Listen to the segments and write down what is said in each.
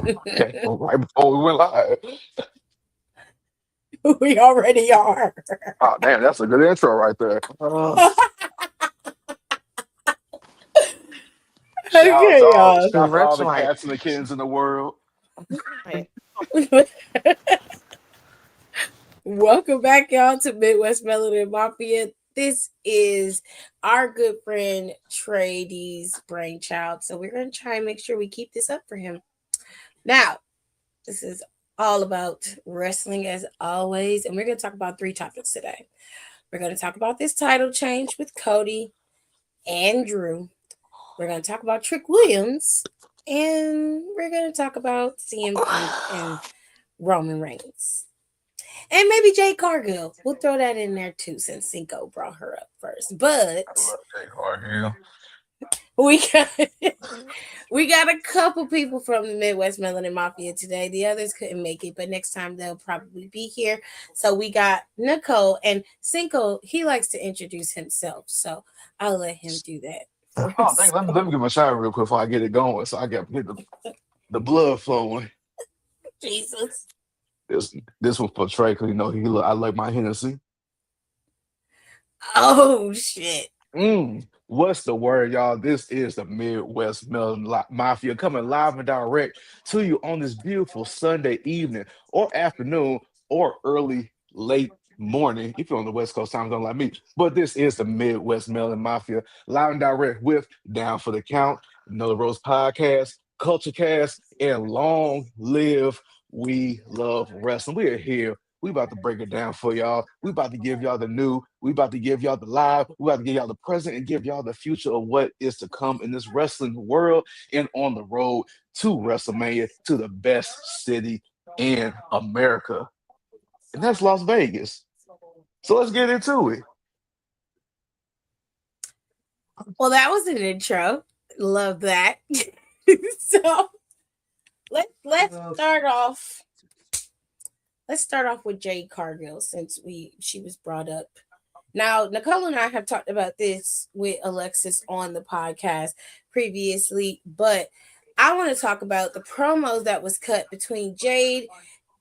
Okay, right before we went live. We already are. Oh, damn, that's a good intro right there. Okay, y'all. Shout out to all Rich the like, cats and the kittens in the world. like, Welcome back, y'all, to Midwest Melanin Mafia. This is our good friend Trey D's brainchild. So we're going to try and make sure we keep this up for him. Now, this is all about wrestling as always. And we're going to talk about three topics today. We're going to talk about this title change with Cody and Drew. We're going to talk about Trick Williams. And we're going to talk about CM Punk and Roman Reigns. And maybe Jade Cargill. We'll throw that in there too, since Cinco brought her up first. But I love Jake Cargill. we got we got a couple people from the Midwest Melanin Mafia today. The others couldn't make it, but next time they'll probably be here. So we got Nicole and Cinco. He likes to introduce himself, so I'll let him do that for Oh, thank himself. let me give my shower real quick before I get it going, so I get the blood flowing. Jesus. This this one for Trey because I like my Hennessy. Oh shit. What's the word, y'all? This is the Midwest Mafia coming live and direct to you on this beautiful Sunday evening or afternoon or early, late morning if you're on the West Coast time zone like me. But this is the Midwest Mafia live and direct with Down for the Count, Another Rose Podcast, Culture Cast, and long live We Love Wrestling. We are here. We about to break it down for y'all. We about to give y'all the new. We about to give y'all the live. We about to give y'all the present and give y'all the future of what is to come in this wrestling world and on the road to WrestleMania, to the best city in America. And that's Las Vegas. So let's get into it. Well, that was an intro. Love that. So let's start off. Let's start off with Jade Cargill since she was brought up. Now, Nicole and I have talked about this with Alexis on the podcast previously, but I want to talk about the promos that was cut between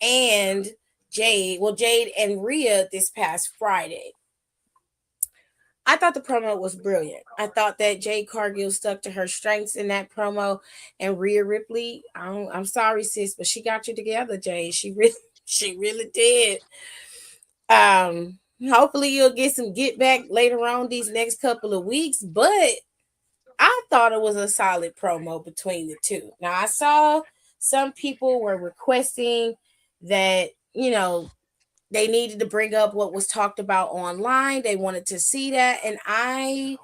and Jade and Rhea this past Friday. I thought the promo was brilliant. I thought that Jade Cargill stuck to her strengths in that promo, and Rhea Ripley. I'm sorry, sis, but she got you together, Jade. She really did. Um, Hopefully you'll get some get back later on these next couple of weeks, but I thought it was a solid promo between the two. Now I saw some people were requesting that, they needed to bring up what was talked about online. They wanted to see that, and I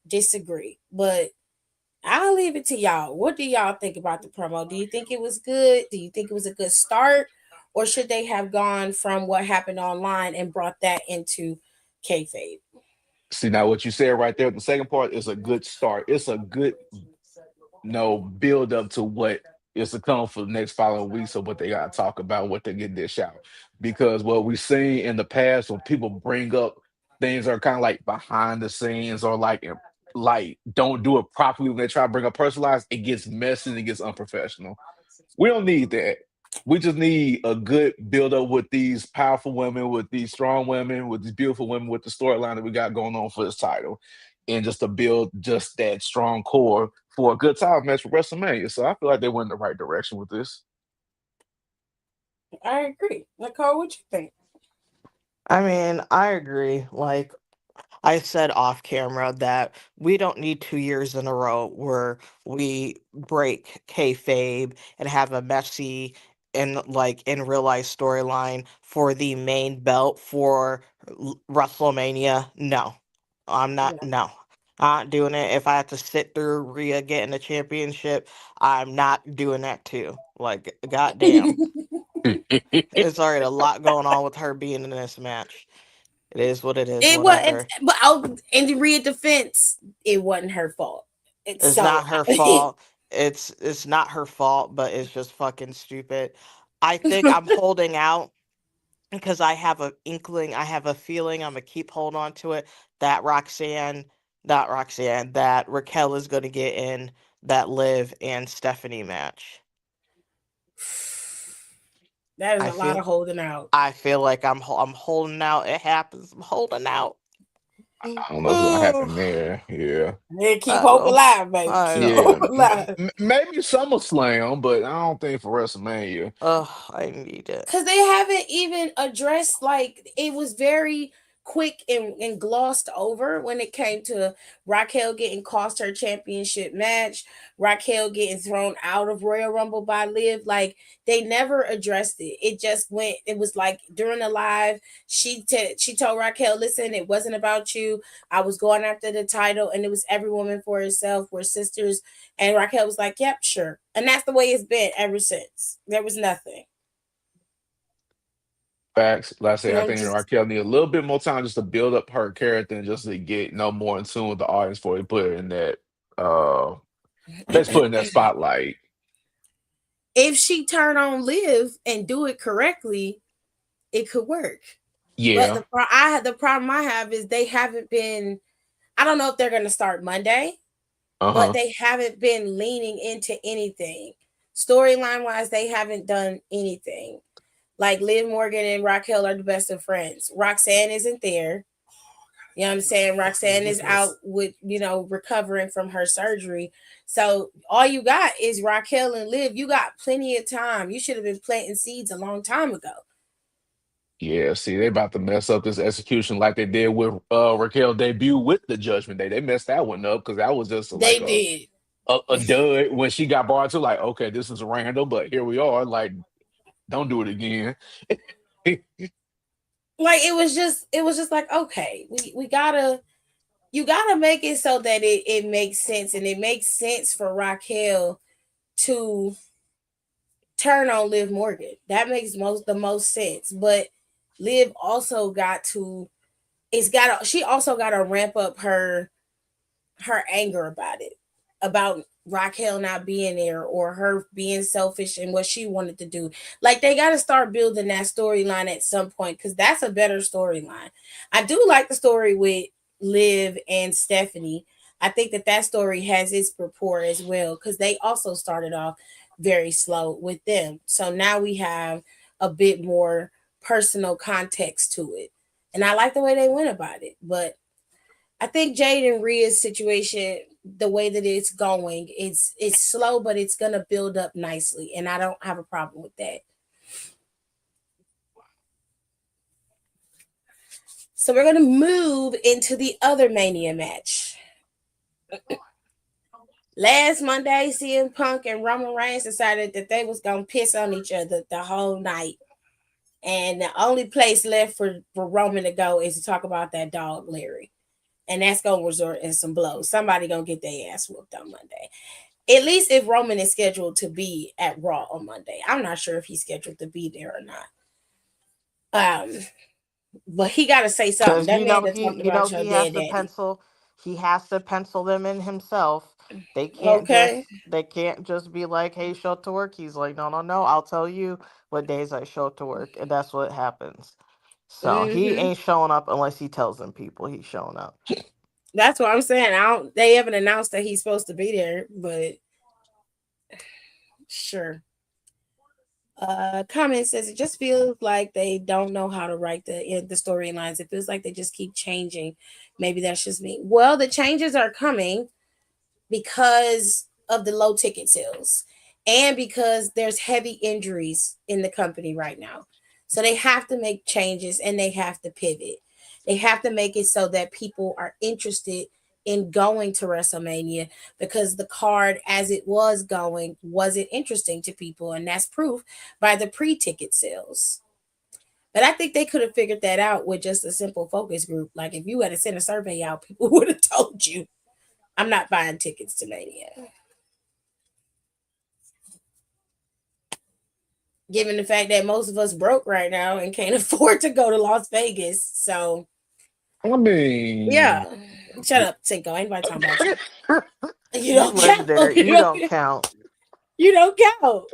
disagree. But I'll leave it to y'all. What do y'all think about the promo? Do you think it was good? Do you think it was a good start? Or should they have gone from what happened online and brought that into kayfabe? See, now what you said right there, the second part is a good start. It's a good build up to what is to come for the next following weeks of what they got to talk about, what they get this out. Because what we've seen in the past when people bring up things that are kind of like behind the scenes or like don't do it properly when they try to bring up personalized, it gets messy and it gets unprofessional. We don't need that. We just need a good build up with these powerful women, with these strong women, with these beautiful women, with the storyline that we got going on for this title, and just to build just that strong core for a good time match for WrestleMania. So I feel like they went in the right direction with this. I agree. Nicole, what you think? I mean, I agree. Like I said off camera that we don't need 2 years in a row where we break kayfabe and have a messy and like in real life storyline for the main belt for WrestleMania. No, I'm not. Yeah. No, I'm not doing it. If I have to sit through Rhea getting the championship, I'm not doing that too. Like, goddamn, it's already a lot going on with her being in this match. It is what it is. It wasn't, Whatever. but in the Rhea defense, it wasn't her fault. It's It's so not her fault. It's not her fault, but it's just fucking stupid. I think I'm holding out because I have a inkling, I have a feeling I'm gonna keep holding on to it that not Roxanne, that Raquel is gonna get in that Liv and Stephanie match. That is I a lot feel of holding out. I feel like I'm holding out. It happens. I'm holding out. I don't know what's gonna Oh, happen there. Yeah. Yeah, keep I hope know. alive, baby. I Keep know. hope Yeah. alive. Maybe SummerSlam, but I don't think for WrestleMania. I need it. Because they haven't even addressed, like, it was very quick and glossed over when it came to Raquel getting cost her championship match, Raquel getting thrown out of Royal Rumble by Liv. Like, they never addressed it. It just went, it was like during the live, she told Raquel, listen, it wasn't about you. I was going after the title, and it was every woman for herself. We're sisters. And Raquel was like, yep, sure. And that's the way it's been ever since. There was nothing. Facts. Like I say, I No, think just Raquel need a little bit more time just to build up her character and just to get no more in tune with the audience before they put her in that let's put her in that spotlight. if she turn on Live and do it correctly, it could work. But Yeah. the problem I have is they haven't been. I don't know if they're going to start Monday, but Uh-huh. they haven't been leaning into anything. Storyline wise, they haven't done anything. Like Liv Morgan and Raquel are the best of friends. Roxanne isn't there. You know what I'm saying? Roxanne is out with, recovering from her surgery. So all you got is Raquel and Liv. You got plenty of time. You should have been planting seeds a long time ago. Yeah, see, they about to mess up this execution like they did with Raquel debut with the Judgment Day. They messed that one up because that was just like They did. a dud when she got brought to like, okay, this is random, but here we are. Like, don't do it again. Like it was just like, okay, we gotta you gotta make it so that it makes sense, and it makes sense for Raquel to turn on Liv Morgan. That makes the most sense. But Liv also got to she also gotta ramp up her anger about it, about Raquel not being there or her being selfish and what she wanted to do. Like, they got to start building that storyline at some point, because that's a better storyline. I do like the story with Liv and Stephanie. I think that story has its purport as well, because they also started off very slow with them. So now we have a bit more personal context to it. And I like the way they went about it. But I think Jade and Rhea's situation, the way that it's going, it's slow, but it's gonna build up nicely, and I don't have a problem with that. So we're gonna move into the other Mania match. Last Monday, CM Punk and Roman Reigns decided that they was gonna piss on each other the whole night, and the only place left for Roman to go is to talk about that dog Larry, and that's gonna resort in some blows. Somebody gonna get their ass whooped on Monday. At least if Roman is scheduled to be at Raw on Monday. I'm not sure if he's scheduled to be there or not. But he got to say something. Because That man that talked about your he dead has to daddy. pencil them in himself. Okay. They can't just be like, hey, show up to work. He's like, no, no, no. I'll tell you what days I show up to work, and that's what happens. So he Hmm. ain't showing up unless he tells them people he's showing up. That's what I'm saying. I don't. They haven't announced that he's supposed to be there, but sure. Comment says it just feels like they don't know how to write the storylines. It feels like they just keep changing. Maybe that's just me. Well, the changes are coming because of the low ticket sales and because there's heavy injuries in the company right now. So they have to make changes and they have to pivot. They have to make it so that people are interested in going to WrestleMania, because the card as it was going wasn't interesting to people, and that's proof by the pre-ticket sales. But I think they could have figured that out with just a simple focus group. Like, if you had to send a survey out, people would have told you, I'm not buying tickets to Mania. Given the fact that most of us broke right now and can't afford to go to Las Vegas. So, I mean, yeah. Shut up, Cinco. Ain't nobody talking about you. You You don't live there. count. You You don't, don't count. you don't count.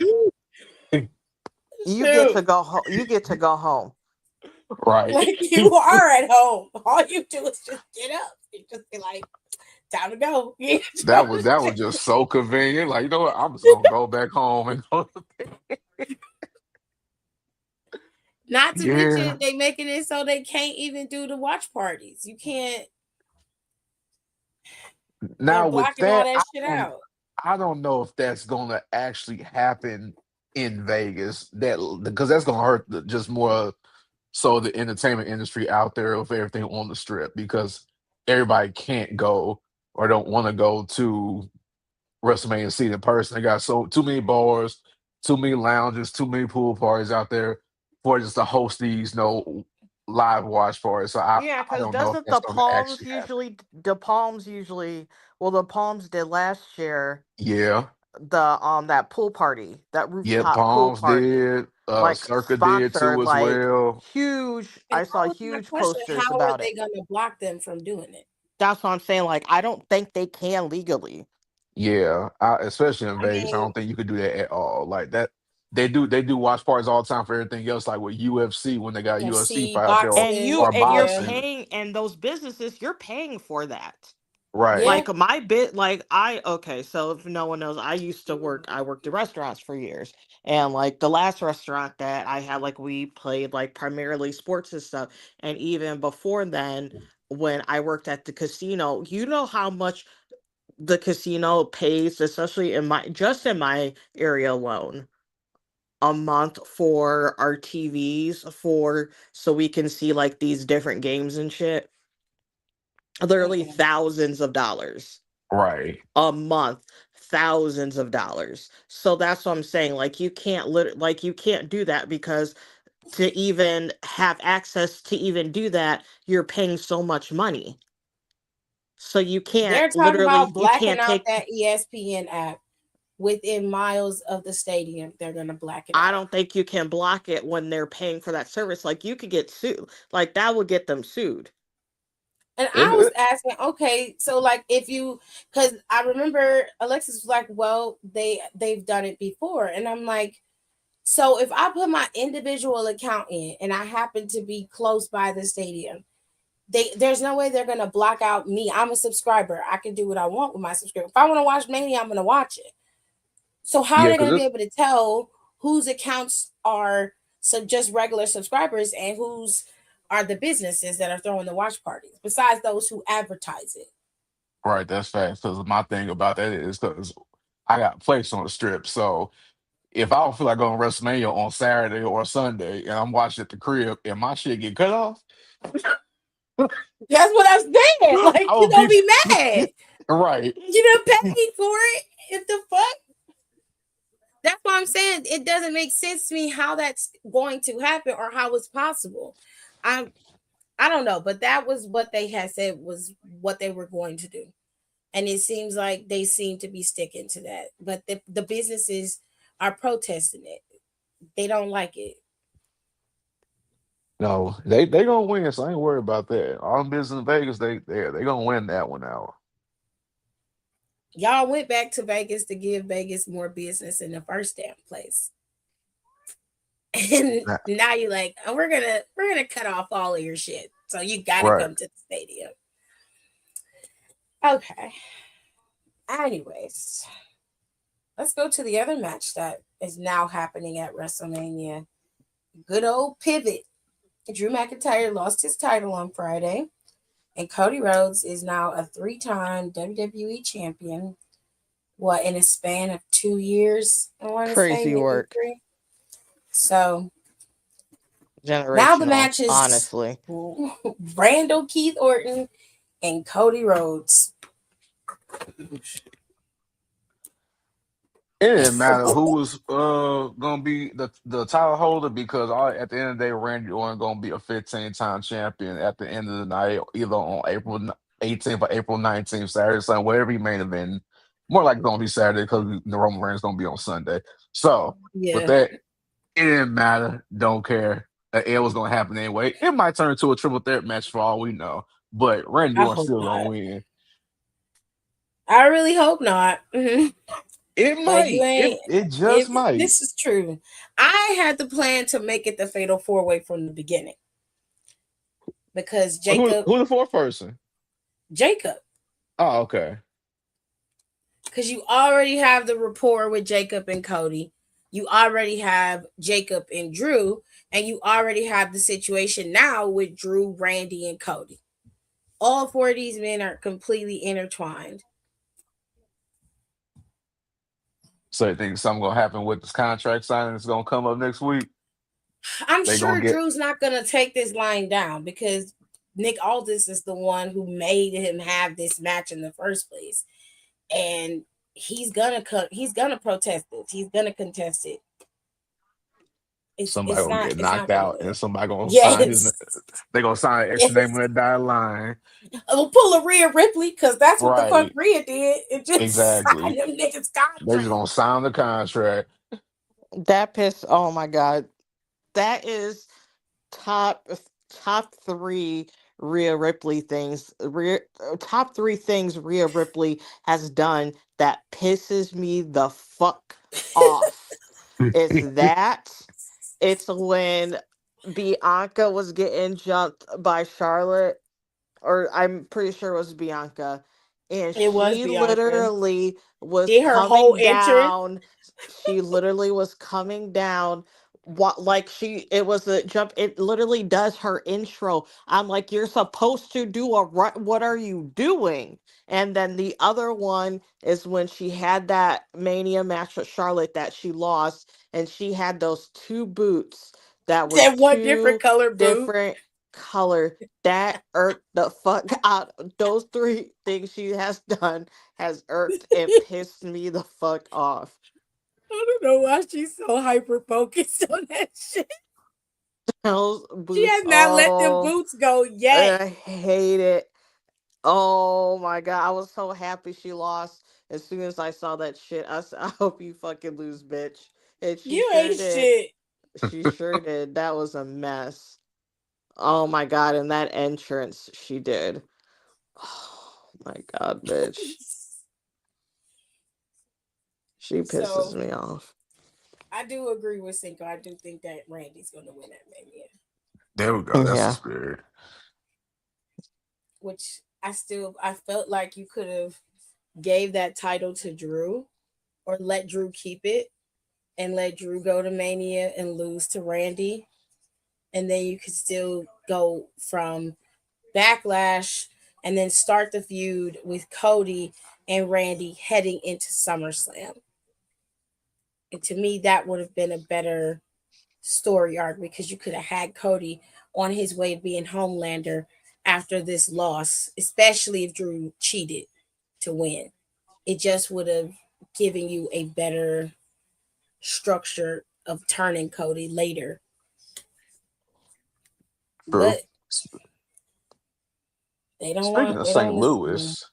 You get Shoot. to go home. You get to go home. right. Like, you are at home. All you do is just get up and just be like, time to go. You know what I'm That was saying? just so convenient. Like, you know what? I'm just gonna go back home and go. Not to Yeah. mention they making it so they can't even do the watch parties. You can't. They're Now with blocking all that, that shit out. I don't know if that's gonna actually happen in Vegas. That because that's gonna hurt just more so the entertainment industry out there of everything on the strip because everybody can't go or don't want to go to WrestleMania seat in person. They got so too many bars, too many lounges, too many pool parties out there for just to host these live watch parties. So Yeah, I because don't know if doesn't that's gonna actually happen. well, the Palms did last year, Yeah. the that pool party, that Yeah, rooftop pool Palms party, did, like Circa did too sponsored, as like well. huge. And I saw that was my huge question: posters how are about they it. going to block them from doing it? That's what I'm saying. Like, I don't think they can legally. Yeah, especially in I Vegas, I mean, don't think you could do that at all. Like that, they do watch parties all the time for everything else, like with UFC when they got UFC FC fights there boxing, or And you're yeah, boxing. paying, and those businesses, you're paying for that. Right, yeah, Like my bit, like I okay. So if no one knows, I worked in restaurants for years, and like the last restaurant that I had, like we played like primarily sports and stuff, and even before then, when I worked at the casino, you know how much the casino pays, especially in my area alone, a month for our TVs for so we can see like these different games and shit. Literally mm-mm. thousands of dollars right. a month, thousands of dollars. So that's what I'm saying. Like you can't do that because to even have access to even do that, you're paying so much money. So They're talking about you blacking can't out take. that ESPN app within miles of the stadium. They're going to black it I out. don't think you can block it when they're paying for that service. Like you could get sued. Like that would get them sued. And It, I was it- asking, okay, so like if you, because I remember Alexis was like, well, they've done it before, and I'm like, so if I put my individual account in and I happen to be close by the stadium, there's no way they're gonna block out me. I'm a subscriber. I can do what I want with my subscription. If I want to watch Mania, I'm gonna watch it. So how are yeah, they because gonna be able to tell whose accounts are just regular subscribers and whose are the businesses that are throwing the watch parties, besides those who advertise it? right, that's fast. Because my thing about that is because I got place on the strip, so if I don't feel like going to WrestleMania on Saturday or Sunday and I'm watching at the crib and my shit get cut off, That's what I'm saying. I Like, you will gonna be be mad. right. You done paid for it. If the fuck. That's what I'm saying. It doesn't make sense to me how that's going to happen or how it's possible. I I don't know, but that was what they had said was what they were going to do. And it seems like they seem to be sticking to that. But the businesses are protesting it. They don't like it. No, they gonna win, so I ain't worried about that. All them business in Vegas, they gonna win that one out. Y'all went back to Vegas to give Vegas more business in the first damn place. And Nah, now you're like, oh, we're gonna cut off all of your shit. So you gotta right. come to the stadium. Okay. Anyways, let's go to the other match that is now happening at WrestleMania. Good old pivot. Drew McIntyre lost his title on Friday, and Cody Rhodes is now a three-time WWE champion. What, in a span of 2 years? I want to say Crazy maybe work. three. So now the Generational, match is honestly. Randall Keith Orton and Cody Rhodes. It didn't matter who was gonna be the title holder because at the end of the day, Randy Orton gonna be a 15-time champion at the end of the night, either on April 18th or April 19th, Saturday, Sunday, whatever he main event. More like gonna be Saturday because the Roman Reigns gonna be on Sunday. So with Yeah, that, it didn't matter. Don't care. It was gonna happen anyway. It might turn into a triple threat match for all we know, but Randy I Orton's hope still gonna not. win. I really hope not. It But you might. ain't. It just If might. this is true, I had the plan to make it the fatal four way from the beginning because Who the fourth person? Jacob, Oh, okay. because you already have the rapport with Jacob and Cody. You already have Jacob and Drew, and you already have the situation now with Drew, Randy, and Cody. All four of these men are completely intertwined. So you think something gonna happen with this contract signing that's gonna come up next week? I'm They gonna sure get Drew's not gonna take this line down because Nick Aldis is the one who made him have this match in the first place, and he's gonna protest this. He's gonna contest it. It's somebody it's gonna not get it's not knocked gonna out live. and somebody gonna sign his. Yes, They gonna sign an extra name yes. on that dotted line. We'll pull a Rhea Ripley because that's what the fuck Right. Rhea did. It just signed Exactly. them niggas They just contract. gonna sign the contract. That piss. Oh my god, that is top top three Rhea Ripley things. Top three things Rhea Ripley has done that pisses me the fuck off. It's that. It's when Bianca was getting jumped by Charlotte, or I'm pretty sure it was Bianca, and It was she Bianca. literally was Did her whole coming entrance. down. She literally was coming down. What, like, it was a jump. It literally does her intro. I'm like, you're supposed to do a right. What are you doing? And then the other one is when she had that Mania match with Charlotte that she lost, and she had those two boots that were That one different two color boot. different color that irked the fuck out. Those three things she has done has irked and pissed me the fuck off. I don't know why she's so hyper focused on that shit. Those She boots, has not let them oh, boots go yet. I hate it. Oh my god, I was so happy she lost. As soon as I saw that shit, I said, I hope you fucking lose, bitch. And she You sure ain't did. shit. She sure did. That was a mess. Oh my god, and that entrance she did. Oh my god, bitch. She pisses So me off. I do agree with Cinco. I do think that Randy's gonna win that Mania. There we go. That's the Yeah. spirit. Which I felt like you could have gave that title to Drew or let Drew keep it and let Drew go to Mania and lose to Randy. And then you could still go from Backlash and then start the feud with Cody and Randy heading into SummerSlam. And to me, that would have been a better story arc because you could have had Cody on his way to being Homelander after this loss, especially if Drew cheated to win. It just would have given you a better structure of turning Cody later. True. But they don't Speaking want of they don't St. listen. Louis,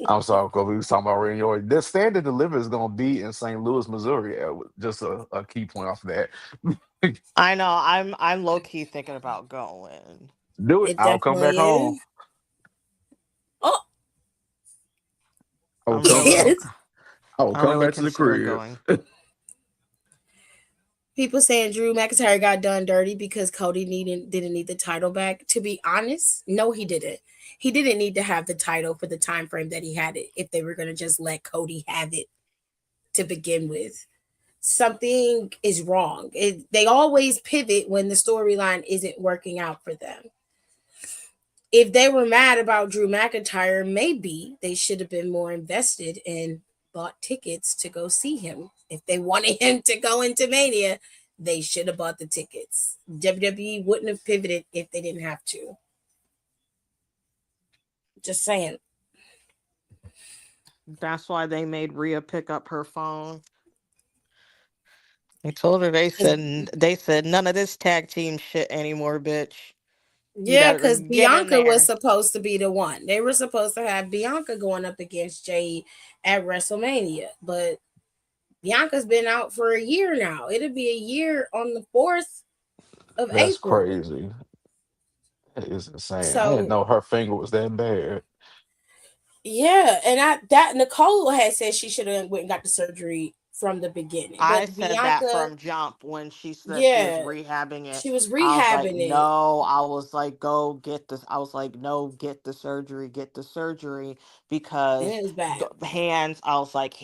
I'm sorry, because we was talking about Randy Orton. This stand and deliver is gonna be in St. Louis, Missouri. Just a key point off of that. I know. I'm low key thinking about going. Do it. It I'll come back definitely home. is. Oh, I will I'm come. really, yes. I will I'm come really back to the considering crib. going. People saying Drew McIntyre got done dirty because Cody didn't need the title back. To be honest, no, he didn't. He didn't need to have the title for the time frame that he had it. If they were going to just let Cody have it to begin with, something is wrong. They always pivot when the storyline isn't working out for them. If they were mad about Drew McIntyre, maybe they should have been more invested and bought tickets to go see him. If they wanted him to go into Mania, they should have bought the tickets. WWE wouldn't have pivoted if they didn't have to. Just saying. That's why they made Rhea pick up her phone. They told her Cause they said none of this tag team shit anymore, bitch. You yeah, better because get in Bianca was there. supposed to be the one. They were supposed to have Bianca going up against Jade at WrestleMania, but Bianca's been out for a year now. It'll be a year on the 4th of That's April. crazy. That is insane. I didn't So know her finger was that bad. yeah, and I that Nicole had said she should have went and got the surgery from the beginning. I But said that Bianca, from jump when she said she was yeah, rehabbing it. she was I was like, rehabbing it, no. I was like, go get this. I was like, no, get the surgery and because it was bad. hands. I was like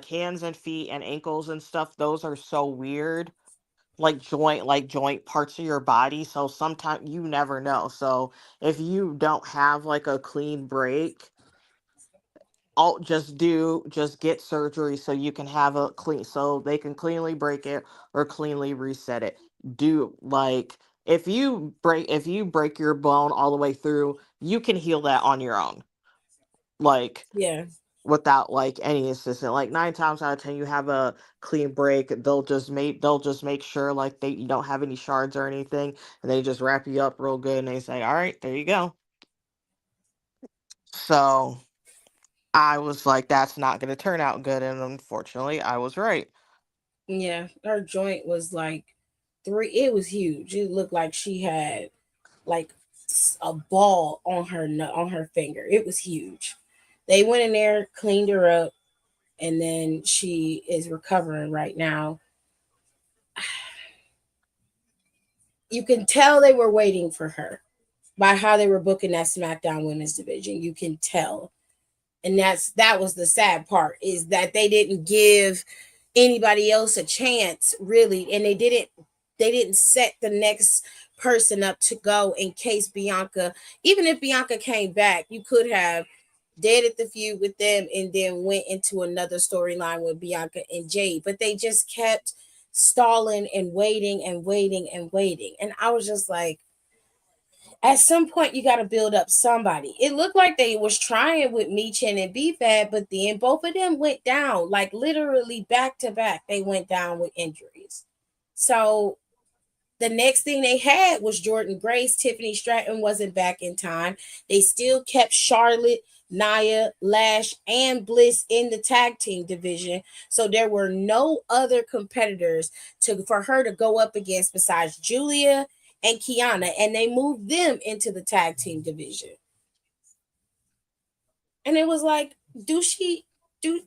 hands and feet and ankles and stuff. Those are so weird. Like joint parts of your body. So sometimes you never know. So if you don't have like a clean break, all just get surgery so you can have a clean so they can cleanly break it or cleanly reset it. Do like if you break your bone all the way through, you can heal that on your own. Like Yeah, without like any assistance. Like 9 times out of 10 you have a clean break, they'll just make sure like they you don't have any shards or anything, and they just wrap you up real good and they say, all right, there you go. So I was like, that's not going to turn out good. And unfortunately, I was right. yeah. Her joint was like three. It was huge. It looked like she had like a ball on her on her finger. It was huge. They went in there, cleaned her up, and then she is recovering right now. You can tell they were waiting for her by how they were booking that SmackDown Women's Division. You can tell, and that was the sad part, is that they didn't give anybody else a chance really, and they didn't set the next person up to go in case Bianca, even if Bianca came back, you could have deaded the feud with them and then went into another storyline with Bianca and Jade, but they just kept stalling and waiting and waiting and waiting, and I was just like, at some point you got to build up somebody. It looked like they was trying with Michin and BFAD, but then both of them went down, like literally back to back. They went down with injuries. So the next thing they had was Jordan Grace. Tiffany Stratton wasn't back in time. They still kept Charlotte, Nia, Lash, and Bliss in the tag team division. So there were no other competitors for her to go up against besides Julia and Kiana, and they moved them into the tag team division. And it was like, do she do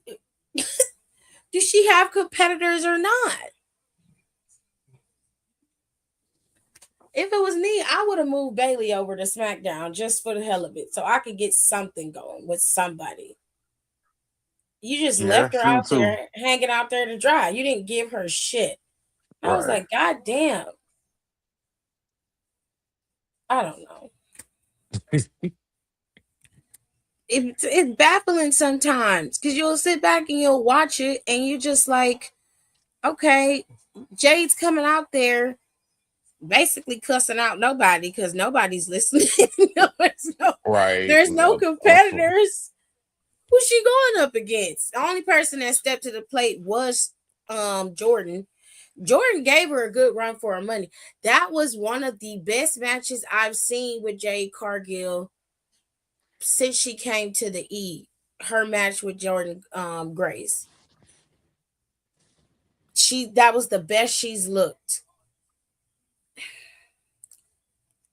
do she have competitors or not? If it was me, I would have moved Bailey over to SmackDown just for the hell of it, so I could get something going with somebody. You just Yeah, left her that's true out too. there, hanging out there to dry. You didn't give her shit. I was Right. like, God damn. I don't know. It's baffling sometimes because you'll sit back and you'll watch it and you just like, okay, Jade's coming out there basically cussing out nobody because nobody's listening. no, Right. there's no Also, competitors. Who's she going up against? The only person that stepped to the plate was Jordan. Jordan gave her a good run for her money. That was one of the best matches I've seen with Jade Cargill since she came to the E. Her match with Jordan Grace. That was the best she's looked.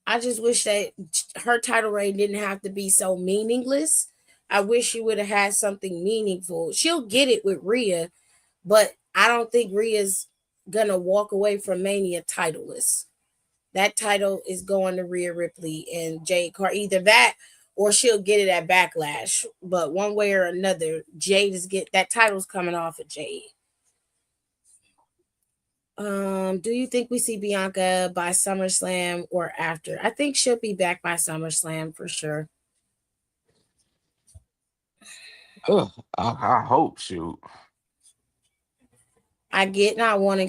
I just wish that her title reign didn't have to be so meaningless. I wish she would have had something meaningful. She'll get it with Rhea, but I don't think Rhea's gonna walk away from Mania titleless. That title is going to Rhea Ripley and Jade Carr. Either that or she'll get it at Backlash. But one way or another, Jade is get that title's coming off of Jade. Do you think we see Bianca by SummerSlam or after? I think she'll be back by SummerSlam for sure. ugh, I hope. Shoot. I get not wanting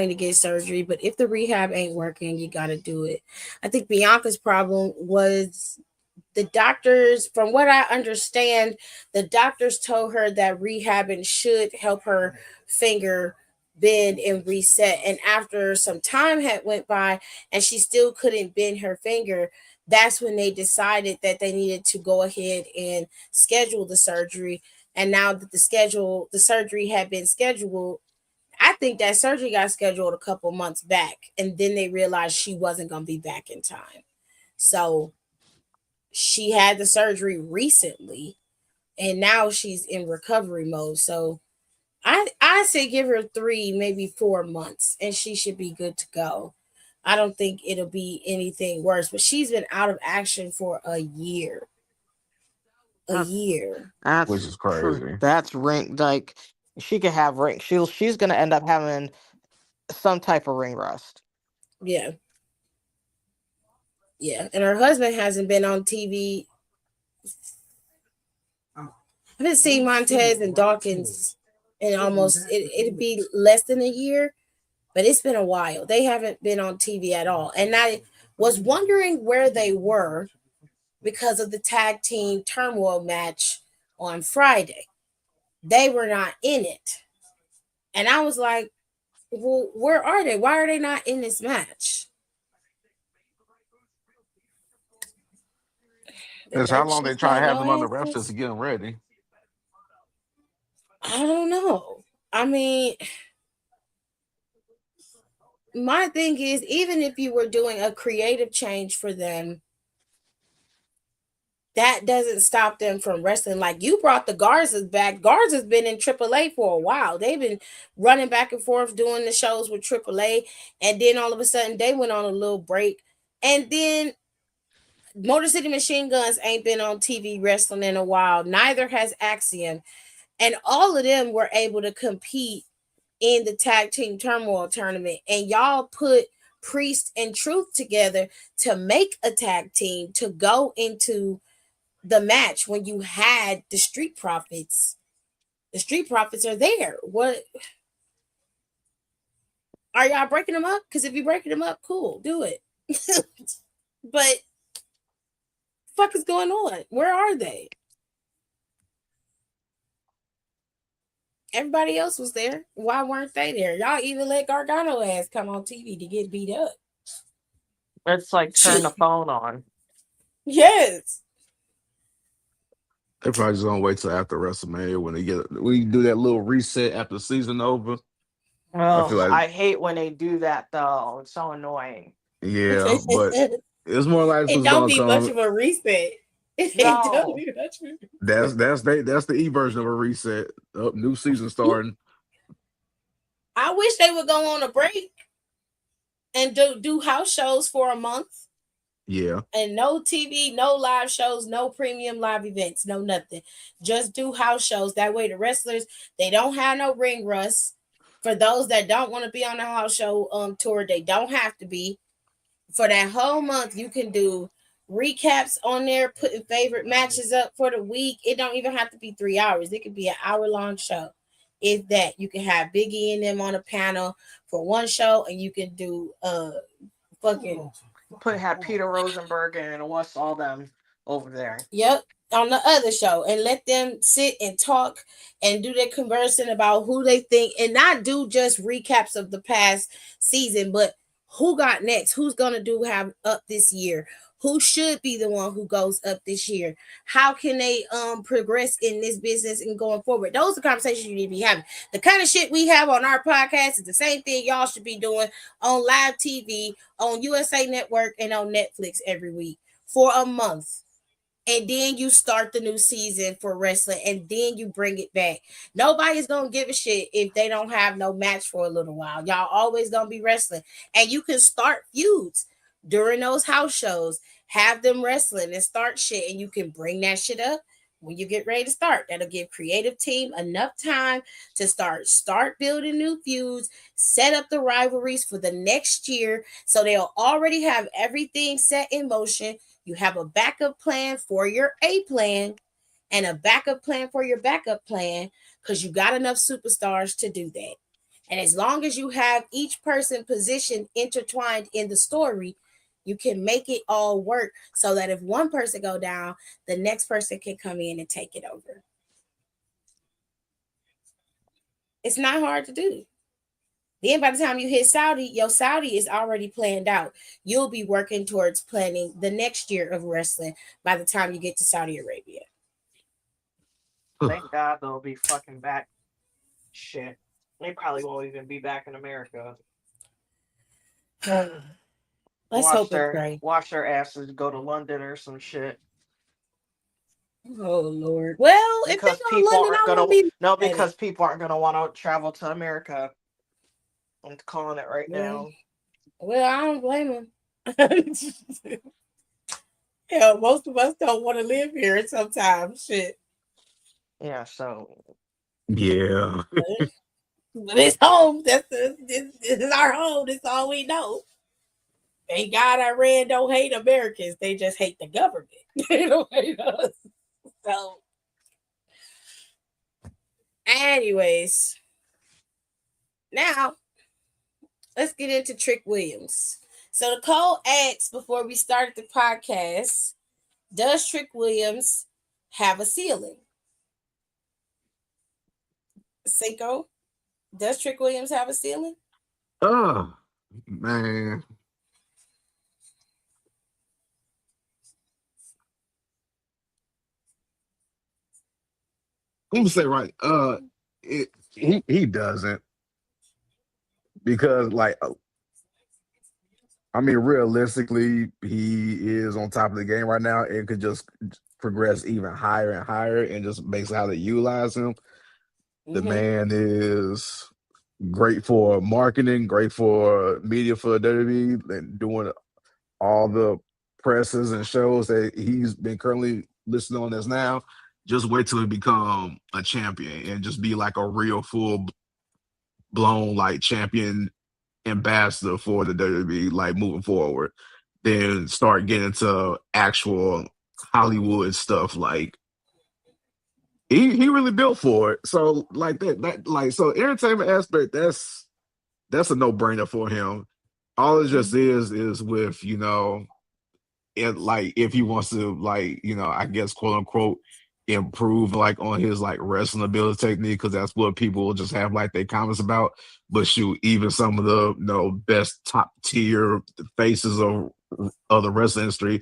to get surgery, but if the rehab ain't working, you got to do it. I think Bianca's problem was the doctors, from what I understand, the doctors told her that rehabbing should help her finger bend and reset. And after some time had went by and she still couldn't bend her finger, that's when they decided that they needed to go ahead and schedule the surgery. And now that the surgery had been scheduled, I think that surgery got scheduled a couple months back, and then they realized she wasn't going to be back in time. So she had the surgery recently, and now she's in recovery mode. So I say give her 3, maybe 4 months, and she should be good to go. I don't think it'll be anything worse. But she's been out of action for a year. A That's year. which that's is crazy. that's ring like she could have ring. She's gonna end up having some type of ring rust. Yeah, yeah. And her husband hasn't been on TV. I haven't seen Montez and Dawkins in it'd be less than a year, but it's been a while. They haven't been on TV at all. And I was wondering where they were because of the tag team turmoil match on Friday. They were not in it. And I was like, well, where are they? Why are they not in this match? The That's how dirt long they sheets try to got have no them on the refs just answers. to get them ready. I don't know. I mean, my thing is, even if you were doing a creative change for them, that doesn't stop them from wrestling. Like you brought the Garzas back. Garza's been in AAA for a while. They've been running back and forth doing the shows with AAA, and then all of a sudden they went on a little break, and then Motor City Machine Guns ain't been on TV wrestling in a while. Neither has Axiom, and all of them were able to compete in the tag team turmoil tournament, and y'all put Priest and Truth together to make a tag team to go into the match when you had the Street Profits. The Street Profits are there. What are y'all breaking them up? Because if you're breaking them up, cool, do it. But fuck is going on? Where are they? Everybody else was there. Why weren't they there? Y'all even let Gargano ass come on TV to get beat up. It's like turn the phone on. Yes. They probably just gonna wait till after WrestleMania when you do that little reset after the season over. I feel Oh, like I hate when they do that though. It's so annoying. yeah, but it's more like It what's don't gonna be much come. of a reset. It don't No. be much of a That's the E version of a reset. Up new season starting. I wish they would go on a break and do house shows for a month Yeah. and no TV, no live shows, no premium live events, no nothing. Just do house shows. That way the wrestlers, they don't have no ring rust. For those that don't want to be on the house show tour, they don't have to be. For that whole month, you can do recaps on there, putting favorite matches up for the week. It don't even have to be 3 hours. It could be an hour-long show. If that, you can have Biggie and them on a panel for one show, and you can do fucking Put have Peter Rosenberg and what's all them over there. yep, on the other show, and let them sit and talk and do their conversing about who they think, and not do just recaps of the past season, but who got next, who's gonna do have up this year, who should be the one who goes up this year, how can they progress in this business and going forward. Those are conversations you need to be having. The kind of shit we have on our podcast is the same thing y'all should be doing on live TV, on USA Network, and on Netflix every week for a month, and then you start the new season for wrestling, and then you bring it back. Nobody's gonna give a shit if they don't have no match for a little while. Y'all always gonna be wrestling, and you can start feuds during those house shows, have them wrestling and start shit, and you can bring that shit up when you get ready to start. That'll give creative team enough time to start building new feuds, set up the rivalries for the next year, so they'll already have everything set in motion. You have a backup plan for your A plan and a backup plan for your backup plan, because you got enough superstars to do that. And as long as you have each person positioned intertwined in the story, you can make it all work so that if one person go down, the next person can come in and take it over. It's not hard to do. Then by the time you hit Saudi, your Saudi is already planned out. You'll be working towards planning the next year of wrestling by the time you get to Saudi Arabia. Thank God they'll be fucking back. Shit. They probably won't even be back in America. Let's Watch hope and their pray. watch their asses go to London or some shit. Oh Lord. Well, if they because go to people London, aren't I gonna won't be no mad at it. because people aren't gonna want to travel to America. I'm calling it right Well, now. well, I don't blame them. Hell, most of us don't want to live here sometimes. Shit. Yeah, so Yeah. But it's home. This is our home. This is all we know. Thank God Iran don't hate Americans. They just hate the government. They don't hate us. So, anyways, now let's get into Trick Williams. So Nicole asked before we started the podcast, does Trick Williams have a ceiling? Cinco, does Trick Williams have a ceiling? Oh man. I'm gonna say right. He doesn't because like I mean realistically he is on top of the game right now and could just progress even higher and higher and just makes how they utilize him. The Mm-hmm. man is great for marketing, great for media for WWE, and doing all the presses and shows that he's been currently listed on as now. Just wait till he become a champion and just be like a real full blown like champion ambassador for the WWE, like moving forward. Then start getting into actual Hollywood stuff. Like he really built for it. So like that like so entertainment aspect that's a no brainer for him. All it just is with it like if he wants to like I guess quote unquote improve like on his like wrestling ability technique because that's what people will just have like their comments about. But shoot, even some of the best top tier faces of the wrestling industry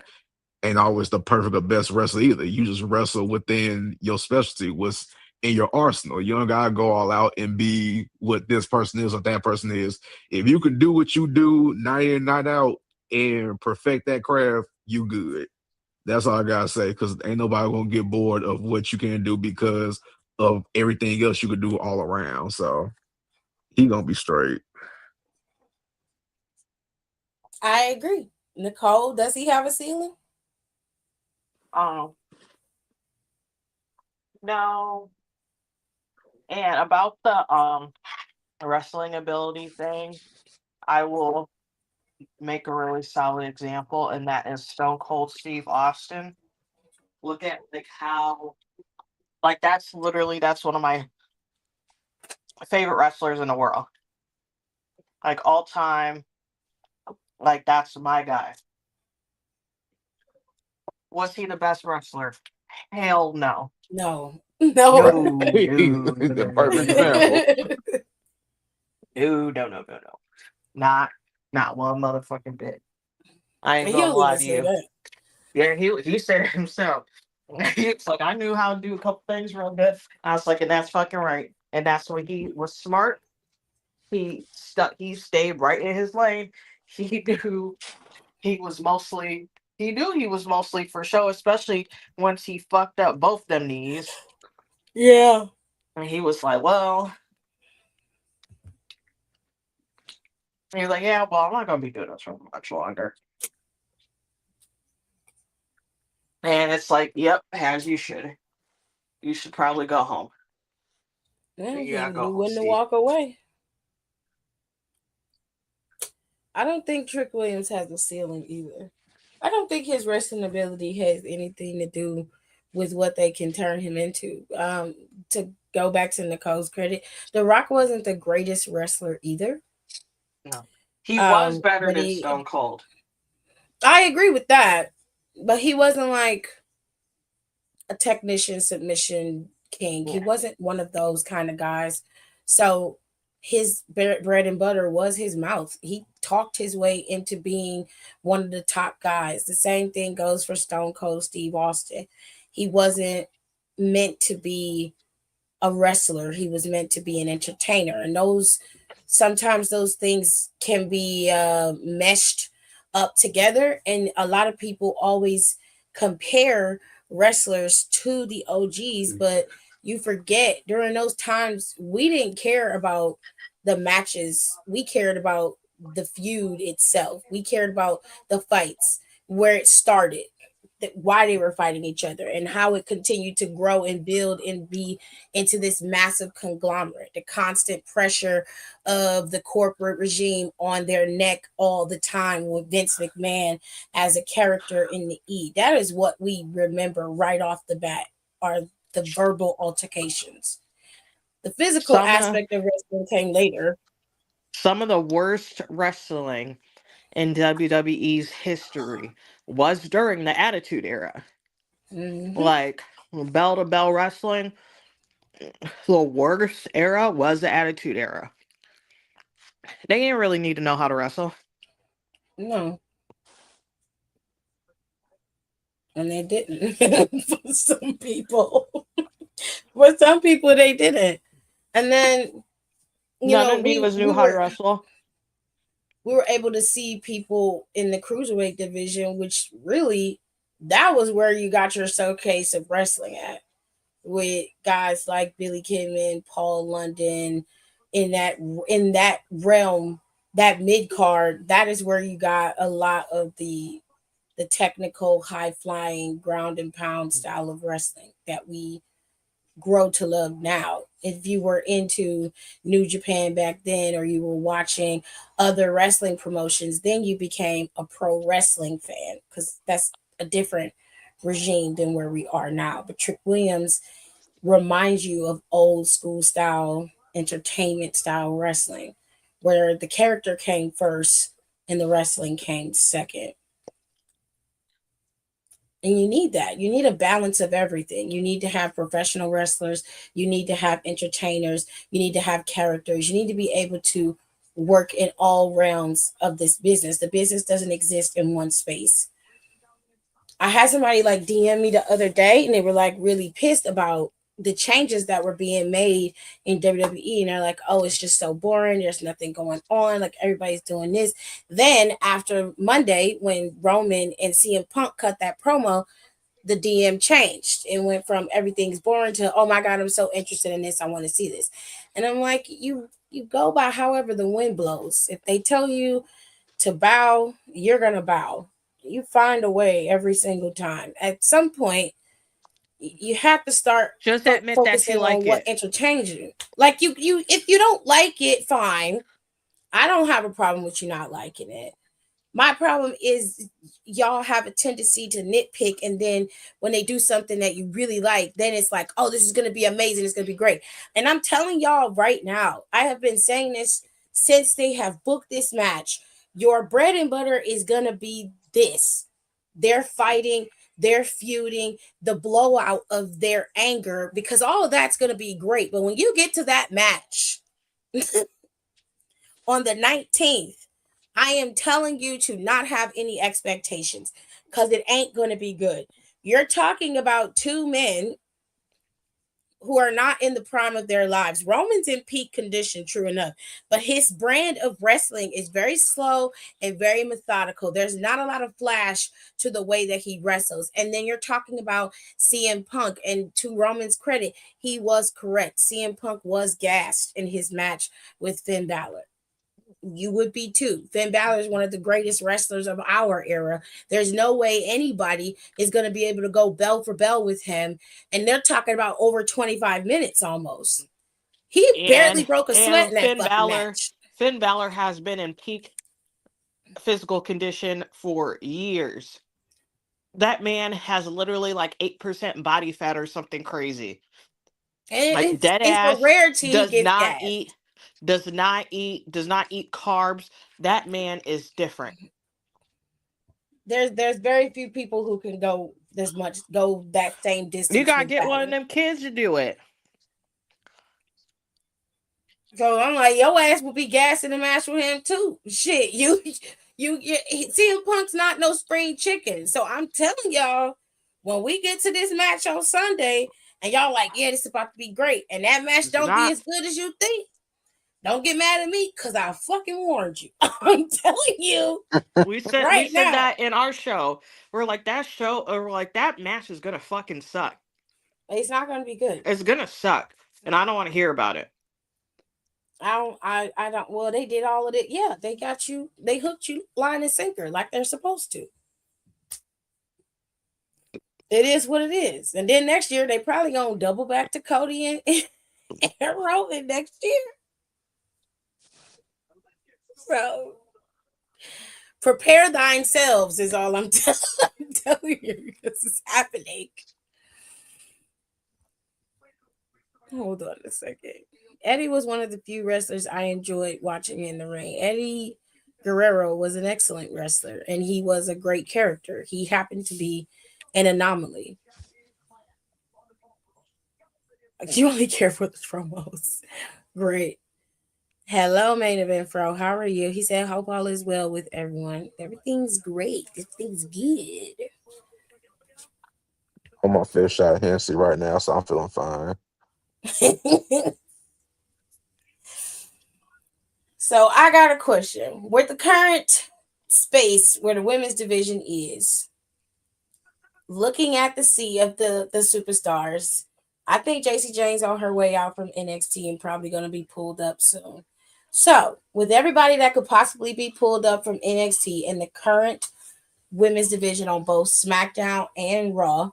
ain't always the perfect or best wrestler either. You just wrestle within your specialty, what's in your arsenal. You don't gotta go all out and be what this person is or that person is. If you can do what you do night in, night out and perfect that craft, you good. That's all I gotta say, because ain't nobody gonna get bored of what you can do because of everything else you could do all around. So he gonna be straight. I agree. Nicole, does he have a ceiling? um no. And about the wrestling ability thing, I will make a really solid example, and that is Stone Cold Steve Austin. Look at like how like that's one of my favorite wrestlers in the world. Like all time, like that's my guy. Was he the best wrestler? Hell no. No. No. Right. No, He's no, no, the no, no, perfect no, no, no. example. No, no, no, no, no. Not not one motherfucking bit. I ain't He gonna don't even lie to say you. that. Yeah, he said it himself. He's like, I knew how to do a couple things real good. I was like, and that's fucking right. And that's when he was smart. He stayed right in his lane. He knew he was mostly he knew he was mostly for show, especially once he fucked up both them knees. Yeah. And he was like, well, he was like, yeah, well, I'm not gonna be doing this for much longer. And it's like, yep, as you should. You should probably go home. Yeah, You he gotta go knew home, when to Steve. walk away. I don't think Trick Williams has a ceiling either. I don't think his wrestling ability has anything to do with what they can turn him into. To go back to Nicole's credit, The Rock wasn't the greatest wrestler either. No. He was better But than Stone Cold. I agree with that. But he wasn't like a technician submission king. He Yeah. wasn't one of those kind of guys. So his bread and butter was his mouth. He talked his way into being one of the top guys. The same thing goes for Stone Cold Steve Austin. He wasn't meant to be a wrestler. He was meant to be an entertainer. And those sometimes those things can be meshed up together. And a lot of people always compare wrestlers to the OGs, but you forget during those times we didn't care about the matches. We cared about the feud itself. We cared about the fights, where it started, why they were fighting each other, and how it continued to grow and build and be into this massive conglomerate. The constant pressure of the corporate regime on their neck all the time with Vince McMahon as a character in the E. That is what we remember right off the bat, are the verbal altercations. The physical Some of aspect of wrestling came later. some of the worst wrestling in WWE's history was during the Attitude Era. Hmm. Like bell to bell wrestling, the worst era was the Attitude Era. They didn't really need to know how to wrestle. No, and they didn't. For some people, for some people, they didn't. And then, None of we divas knew we how to were wrestle. we were able to see people in the cruiserweight division, which really, that was where you got your showcase of wrestling at, with guys like Billy Kidman, Paul London, in that in that realm, that mid card. That is where you got a lot of the technical, high flying, ground and pound style of wrestling that we grow to love now. If you were into New Japan back then, or you were watching other wrestling promotions, then you became a pro wrestling fan, because that's a different regime than where we are now. But Trick Williams reminds you of old school style, entertainment style wrestling, where the character came first and the wrestling came second. And you need that. You need a balance of everything. You need to have professional wrestlers, you need to have entertainers, you need to have characters, you need to be able to work in all realms of this business. The business doesn't exist in one space. I had somebody like DM me the other day, and they were like really pissed about the changes that were being made in WWE. And they're like, oh, it's just so boring. There's nothing going on. Like, everybody's doing this. Then after Monday, when Roman and CM Punk cut that promo, the DM changed and went from everything's boring to, oh my God, I'm so interested in this. I want to see this. And I'm like, you go by however the wind blows. If they tell you to bow, you're gonna bow. You find a way every single time. At some point, you have to start Just admit that you focusing on like what it. entertains you. Like, you if you don't like it, fine. I don't have a problem with you not liking it. My problem is y'all have a tendency to nitpick, and then when they do something that you really like, then it's like, oh, this is going to be amazing, it's going to be great. And I'm telling y'all right now, I have been saying this since they have booked this match. Your bread and butter is going to be this. They're fighting, they're feuding, the blowout of their anger, because all of that's going to be great. But when you get to that match on the 19th, I am telling you to not have any expectations, because it ain't going to be good. You're talking about two men who are not in the prime of their lives. Roman's in peak condition, true enough, but his brand of wrestling is very slow and very methodical. There's not a lot of flash to the way that he wrestles. And then you're talking about CM Punk, and to Roman's credit, he was correct. CM Punk was gassed in his match with Finn Balor. You would be too. Finn Balor is one of the greatest wrestlers of our era. There's no way anybody is going to be able to go bell for bell with him. And they're talking about over 25 minutes almost. He barely And broke a sweat and in that fucking match. Finn Balor has been in peak physical condition for years. That man has literally like 8% body fat or something crazy. And Like dead it's a ass, rarity he does gets not gassed. eat, does not eat carbs. That man is different. There's very few people who can go that same You distance gotta with get one of Balor. them kids to do it. So I'm like, your ass will be gassing the match with him too. Shit, CM Punk's not no spring chicken. So I'm telling y'all, when we get to this match on Sunday, and y'all like, yeah, this is about to be great, and that match It's don't be not. as good as you think, Don't get mad at me because I fucking warned you. I'm telling you We right said now. that in our show. We're like that show, or we're like that match is gonna fucking suck. It's not going to be good. It's gonna suck, and I don't want to hear about it. I don't. Well, they did all of it. Yeah, they got you. They hooked you line and sinker like they're supposed to. It is what it is. And then next year they probably gonna double back to Cody and Roman next year. So prepare thyself is all I'm, I'm telling you because it's happening. Hold on a second. Eddie was one of the few wrestlers I enjoyed watching in the ring. Eddie Guerrero was an excellent wrestler and he was a great character. He happened to be an anomaly. You only care for the promos. Great. Hello, main event Fro. How are you? He said, hope all is well with everyone. Everything's great. Everything's good. I'm on fish shot Hennessy right now, so I'm feeling fine. So I got a question. With the current space where the women's division is, looking at the sea of the superstars, I think JC Jane's on her way out from NXT and probably going to be pulled up soon. So, with everybody that could possibly be pulled up from NXT in the current women's division on both SmackDown and Raw,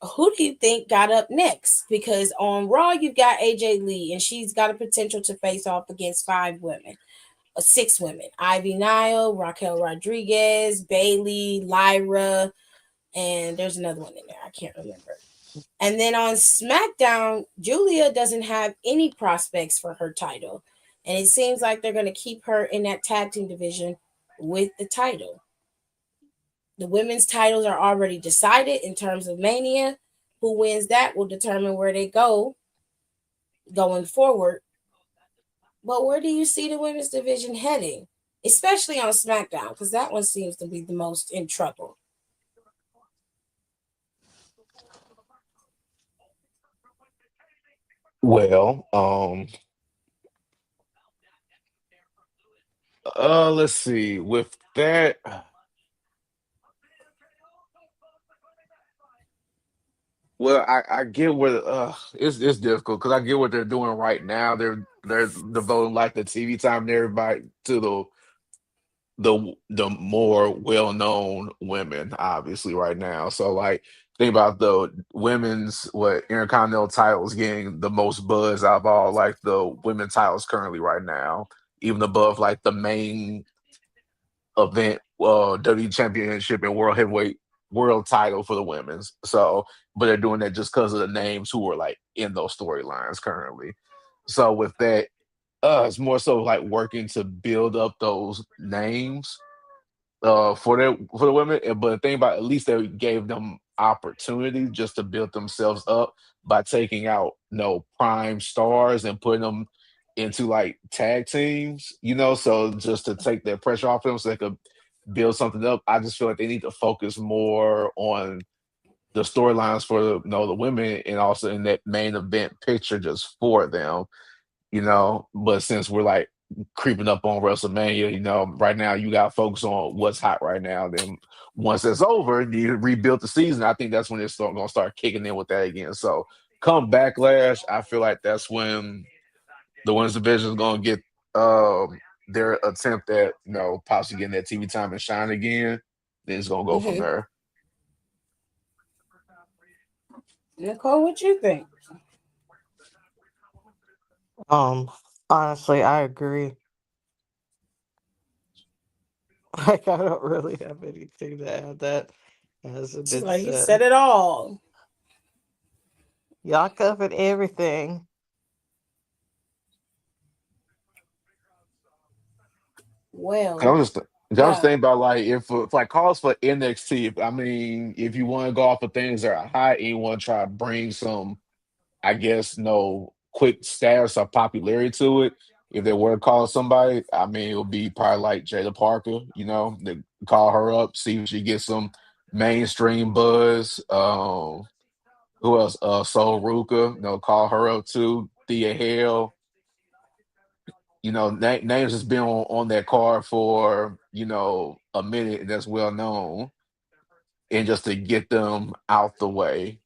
who do you think got up next? Because on Raw, you've got AJ Lee, and she's got a potential to face off against six women: Ivy Nile, Raquel Rodriguez, Bailey, Lyra, and there's another one in there. I can't remember. And then on SmackDown, Julia doesn't have any prospects for her title. And it seems like they're going to keep her in that tag team division with the title. The women's titles are already decided in terms of Mania. Who wins that will determine where they go going forward. But where do you see the women's division heading? Especially on SmackDown, because that one seems to be the most in trouble. Well, let's see. With that, well, I get what it's difficult because I get what they're doing right now. They're devoting like the TV time and everybody to the more well known women, obviously, right now. So like think about the women's what intercontinental titles getting the most buzz out of all like the women titles currently right now, even above like the main event, W Championship and World Heavyweight World Title for the women's. So, but they're doing that just because of the names who are like in those storylines currently. So with that, it's more so like working to build up those names for the women. But the thing about at least they gave them opportunity just to build themselves up by taking out prime stars and putting them into like tag teams, so just to take that pressure off them so they could build something up. I just feel like they need to focus more on the storylines for the women and also in that main event picture just for them, but since we're like creeping up on WrestleMania, right now you got to focus on what's hot right now. Then once it's over, you rebuild the season. I think that's when it's going to start kicking in with that again. So come backlash, I feel like that's when the women's division is going to get their attempt at possibly getting that TV time and shine again. Then it's going to go from Mm-hmm. there. Nicole, what you think? Um, Honestly, I agree. Like, I don't really have anything to add that hasn't She's been like, you said said. it all. Y'all covered everything. Well, I was just yeah. thinking about like if like calls for NXT. I mean, if you want to go off of things that are hot and you want to try to bring some, I guess, no quick status or popularity to it. If they were to call somebody, I mean, it would be probably like Jada Parker. They call her up, see if she gets some mainstream buzz. Who else? Soul Ruka. Call her up too. Thea Hale. names has been on that card for a minute, and that's well known, and just to get them out the way.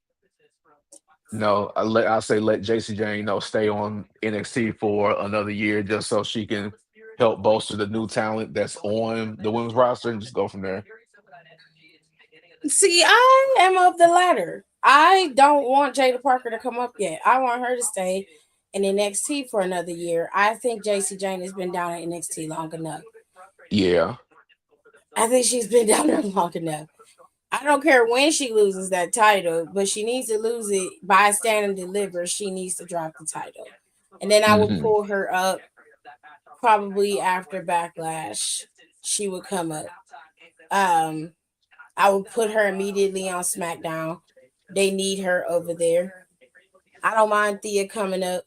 No, I say let JC Jane, stay on NXT for another year just so she can help bolster the new talent that's on the women's roster and just go from there. See, I am of the latter. I don't want Jada Parker to come up yet. I want her to stay in NXT for another year. I think JC Jane has been down at NXT long enough. Yeah, I think she's been down there long enough. I don't care when she loses that title, but she needs to lose it by stand and deliver. She needs to drop the title. And then I would hmm pull her up probably after Backlash. She would come up. Um, I would put her immediately on SmackDown. They need her over there. I don't mind Thea coming up.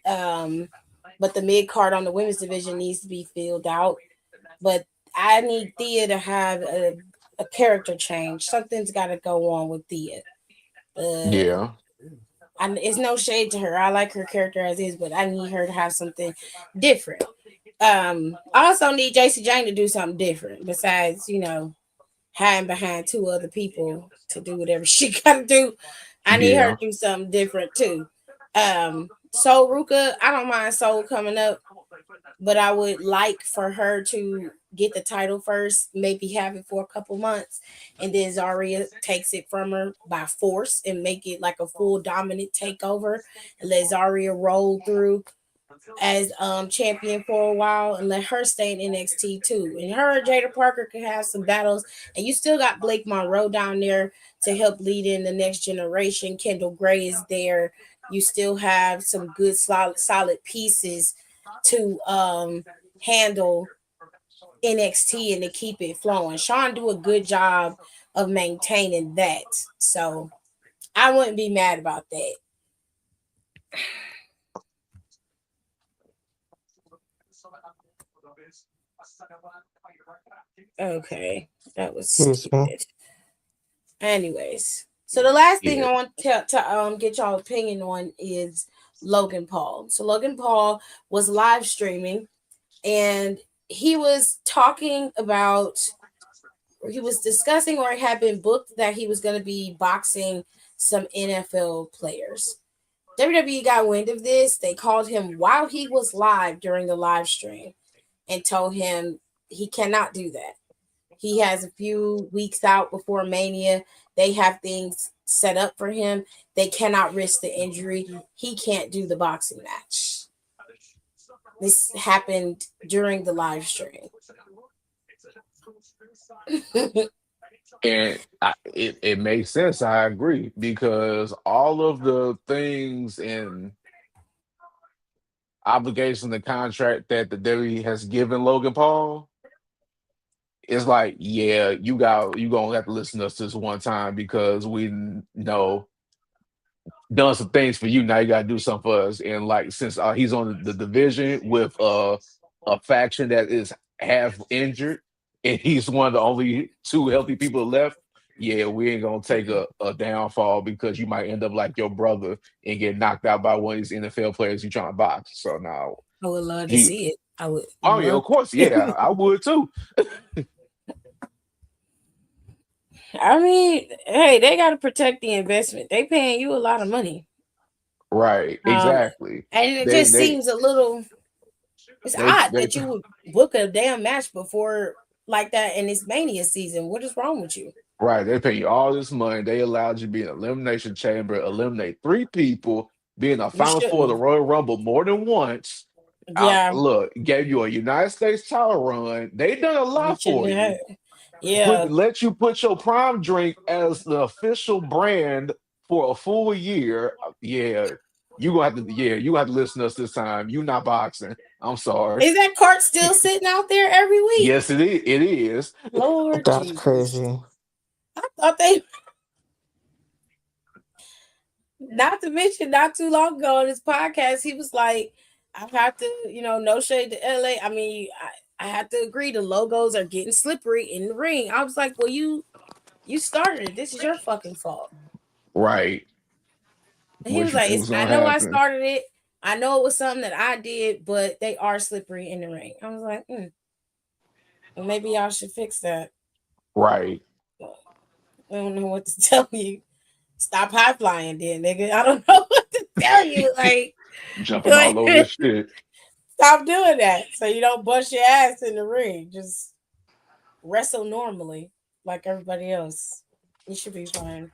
Um, but the mid card on the women's division needs to be filled out. But I need Thea to have a character change. Something's got to go on with Thea. Uh, yeah, it's no shade to her. I like her character as is, but I need her to have something different. I also need JC Jane to do something different besides, hiding behind two other people to do whatever she got to do. I need her yeah. to do something different too. Soul Ruka, I don't mind Soul coming up, but I would like for her to get the title first, maybe have it for a couple months, and then Zaria takes it from her by force and make it like a full dominant takeover, and let Zaria roll through as champion for a while and let her stay in NXT too. And her and Jada Parker can have some battles. And you still got Blake Monroe down there to help lead in the next generation. Kendall Gray is there. You still have some good solid pieces to handle NXT and to keep it flowing. Sean do a good job of maintaining that. So I wouldn't be mad about that. Okay, that was Excuse me. stupid. Anyways, so the last thing Yeah. I want to get y'all opinion on is Logan Paul. So Logan Paul was live streaming and he was talking about, or he was discussing, or had been booked that he was going to be boxing some NFL players. WWE got wind of this. They called him while he was live during the live stream and told him he cannot do that. He has a few weeks out before Mania. They have things set up for him. They cannot risk the injury. He can't do the boxing match. This happened during the live stream. And it makes sense. I agree because all of the things and obligations and contract that the WWE has given Logan Paul, it's like, yeah, you gonna have to listen to us this one time because we know done some things for you. Now you gotta do something for us. And like since he's on the division with a faction that is half injured, and he's one of the only two healthy people left. Yeah, we ain't gonna take a downfall because you might end up like your brother and get knocked out by one of these NFL players you trying to box. So now I would love to he, see it. I would oh yeah, love. of course, yeah, I would too. I mean, hey, they got to protect the investment. They paying you a lot of money. Right, Um, exactly. and it They just they seems a little. It's they odd they that you would book a damn match before like that in this Mania season. What is wrong with you? Right, they pay you all this money. They allowed you to be in an elimination chamber, eliminate three people, be in the You final four of the shouldn't. Royal Rumble more than once. Yeah, Look, gave you a United States title run. They done a you lot shouldn't for have. you. Yeah, Let you put your prime drink as the official brand for a full year. Yeah, you gonna have to listen to us this time. You not boxing. I'm sorry. is that cart still sitting out there every week? Yes, it is. It is. Lord That's Jesus, crazy. I thought they. Not to mention, not too long ago on his podcast, he was like, "I have to, no shade to LA. I mean, I have to agree the logos are getting slippery in the ring." I was like, "Well, you started it. This is your fucking fault." Right. And he was Wish you like, knew "It's was I gonna know I happen. started it, I know it was something that I did, but they are slippery in the ring. I was like, well, maybe y'all should fix that. Right. I don't know what to tell you. Stop high flying, then, nigga. I don't know what to tell you. Jumping Like, all over this shit. stop doing that so you don't bust your ass in the ring. Just wrestle normally, like everybody else. You should be fine.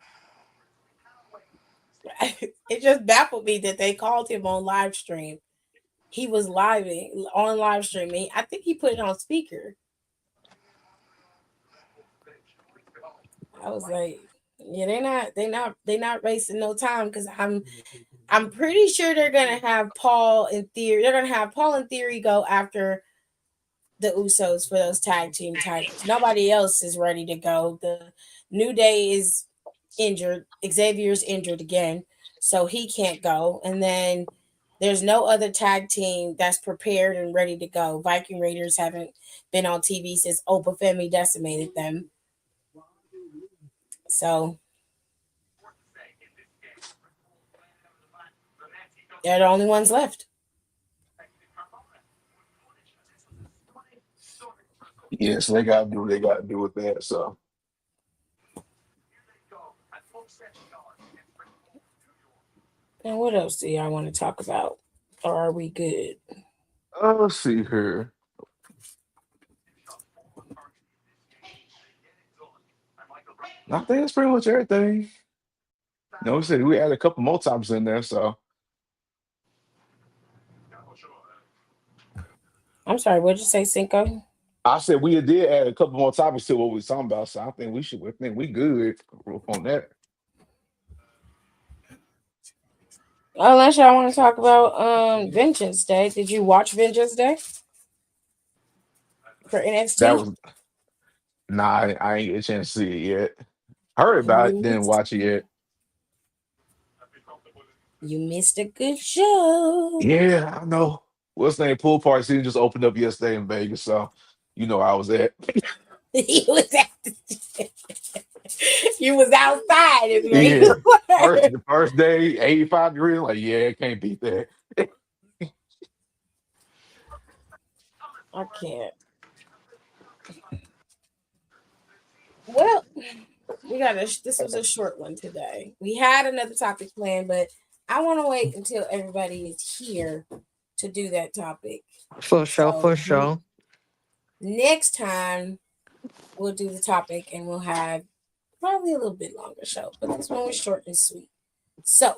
It just baffled me that they called him on live stream. He was on live streaming. I think he put it on speaker. I was like, yeah, they not wasting no time because I'm pretty sure they're gonna have Paul in theory. They're gonna have Paul in theory go after the Usos for those tag team titles. Nobody else is ready to go. The New Day is injured. Xavier's injured again, so he can't go. And then there's no other tag team that's prepared and ready to go. Viking Raiders haven't been on TV since Opa Femi decimated them. So they're the only ones left. Yeah, so they gotta do what they gotta do with that. So And what else do y'all want to talk about? Or are we good? let's see here. I think that's pretty much everything. No, we said we added a couple more topics in there, so I'm sorry, what'd you say, Cinco? I said we did add a couple more topics to what we was talking about. So I think we should. I think we good on that. Unless y'all want to talk about Vengeance Day. Did you watch Vengeance Day for That NXT? was nah. I ain't get a chance to see it yet. Heard about it, You didn't missed, watch it yet. you missed a good show. Yeah, I know. What's the name? Pool party season just opened up yesterday in Vegas, so you know I was at. you was you was outside is where Yeah, you were. the first day, 85 degrees. Like, yeah, can't beat that. I can't. Well, this was a short one today. We had another topic planned, but I want to wait until everybody is here to do that topic. For sure, So for sure. next time we'll do the topic and we'll have probably a little bit longer show, but this one was short and sweet. So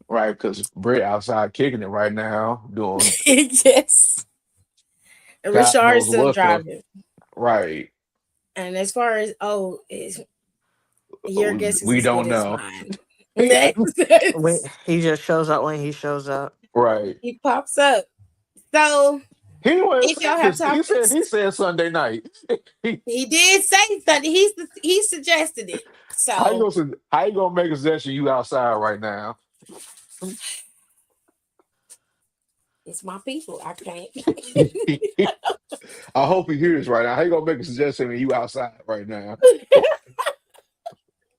Right, because Brett outside kicking it right now, doing yes, and God Rashard is knows still what stuff. driving. Right. And as far as your guess is We as good don't as know. mine. Next, He just shows up when he shows up. Right. he pops up. So He was if y'all have topics, he said Sunday night. He- he did say something. He suggested it. So how you gonna make a suggestion you outside right now? it's my people. I can't. I hope he hears right now. How you gonna make a suggestion when you outside right now?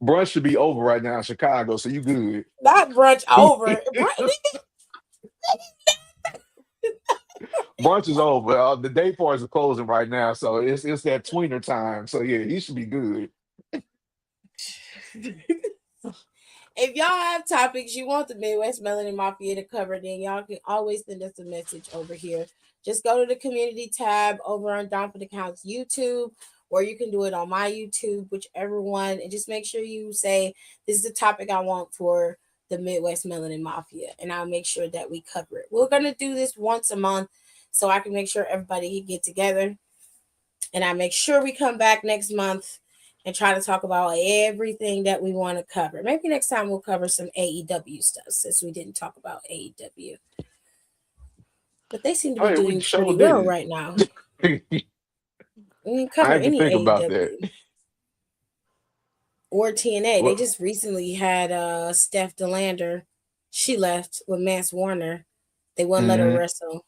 Brunch should be over right now in Chicago, so you good. Not brunch over. Brunch is over. The day parties are closing right now, so it's that tweener time. So yeah, he should be good. If y'all have topics you want the Midwest Melanin Mafia to cover, then y'all can always send us a message over here. Just go to the community tab over on Don for the Counts YouTube, or you can do it on my YouTube, whichever one, and just make sure you say this is the topic I want for the Midwest Melanin Mafia, and I'll make sure that we cover it. We're gonna do this once a month, so I can make sure everybody can get together, and I make sure we come back next month and try to talk about everything that we want to cover. Maybe next time we'll cover some AEW stuff since we didn't talk about AEW. But they seem to Oh be yeah, we doing sure pretty well didn't. right now. I We didn't cover have to any think about that. AEW or TNA. They Well, just recently had Steph Delander. She left with Mance Warner. They wouldn't let her mhm. wrestle.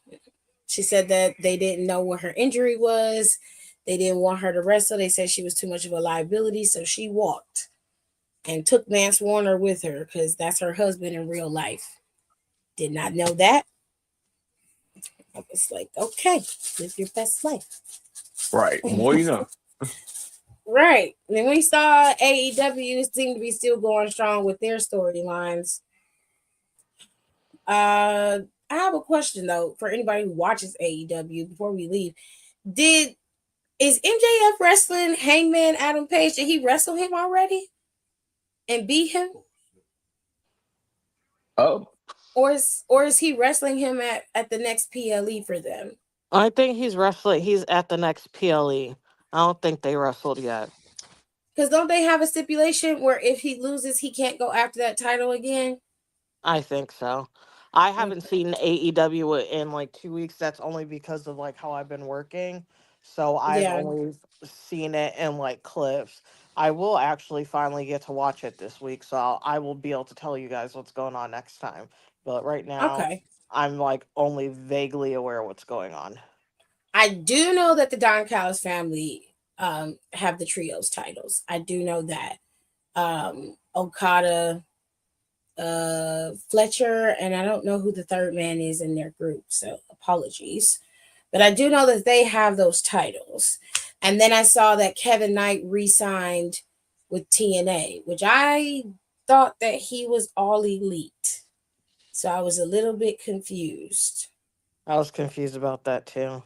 She said that they didn't know what her injury was. They didn't want her to wrestle. They said she was too much of a liability, so she walked and took Mance Warner with her because that's her husband in real life. Did not know that. I was like, okay, live your best life. Right. More you know. Right. And then we saw AEW seem to be still going strong with their storylines. I have a question though for anybody who watches AEW before we leave. Did is MJF wrestling Hangman Adam Page? Did he wrestle him already and beat him? Oh, Or is he wrestling him at the next PLE for them? I think he's wrestling. He's at the next PLE. I don't think they wrestled yet. Because don't they have a stipulation where if he loses, he can't go after that title again? I think so. I haven't Okay. seen AEW in like 2 weeks. That's only because of like how I've been working. So I've Yeah. only seen it in like clips. I will actually finally get to watch it this week, so I will be able to tell you guys what's going on next time. But right now, Okay. I'm like only vaguely aware of what's going on. I do know that the Don Callis family have the trios titles. I do know that. Okada, Fletcher, and I don't know who the third man is in their group, so apologies. But I do know that they have those titles. And then I saw that Kevin Knight re signed with TNA, which I thought that he was all elite. So I was a little bit confused. I was confused about that too.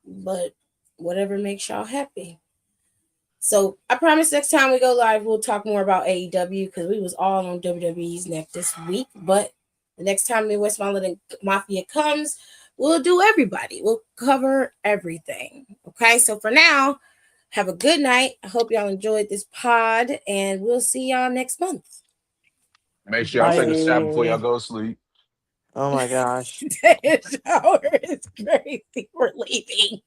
But whatever makes y'all happy. So I promise next time we go live, we'll talk more about AEW because we was all on WWE's neck this week. But the next time the West Melanin Mafia comes, we'll do everybody. We'll cover everything. Okay. So for now, have a good night. I hope y'all enjoyed this pod, and we'll see y'all next month. make sure y'all take a shower before y'all Bye. go to sleep. Oh my gosh. That shower is crazy. We're leaving.